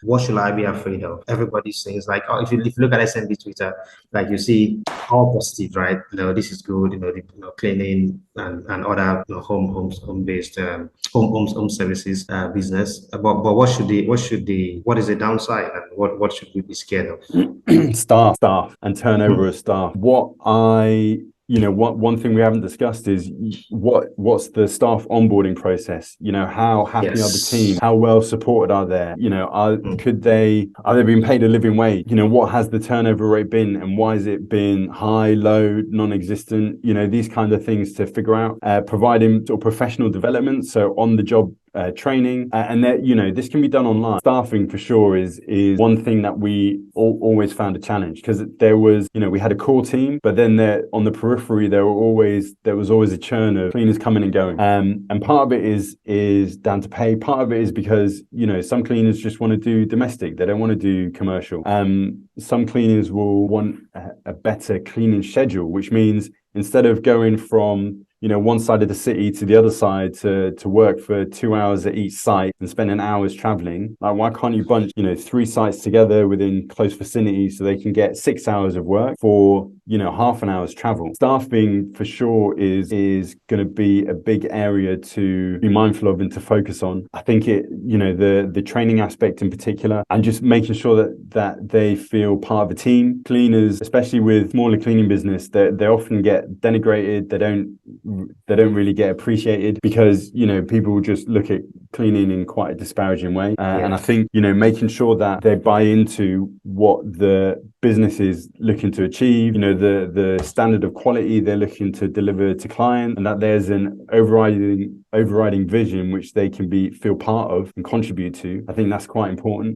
What should I be afraid of? Everybody says like, oh, if you look at SMB Twitter, like you see all positive, right? This is good. Cleaning and other home based home services business. But what is the downside, and what should we be scared of? Staff and turnover of staff. One thing we haven't discussed is what's the staff onboarding process? How happy are the team? Yes. How well supported are they? Are they being paid a living wage? What has the turnover rate been, and why has it been high, low, non-existent? These kind of things to figure out. Providing sort of professional development, so on the job training, and that this can be done online. Staffing for sure is one thing that we always found a challenge, because we had a core team, but then there on the periphery there was always a churn of cleaners coming and going, and part of it is down to pay. Part of it is because some cleaners just want to do domestic, they don't want to do commercial. Some cleaners will want a better cleaning schedule, which means instead of going from one side of the city to the other side to work for 2 hours at each site and spending hours traveling. Like, why can't you bunch, 3 sites together within close vicinity so they can get 6 hours of work for, half an hour's travel? Staffing for sure is going to be a big area to be mindful of and to focus on. I think the training aspect in particular, and just making sure that they feel part of a team. Cleaners, especially with smaller cleaning business, they often get denigrated. They don't really get appreciated because people just look at cleaning in quite a disparaging way, and I think making sure that they buy into what the business is looking to achieve, the standard of quality they're looking to deliver to client, and that there's an overriding vision which they can feel part of and contribute to. I think that's quite important.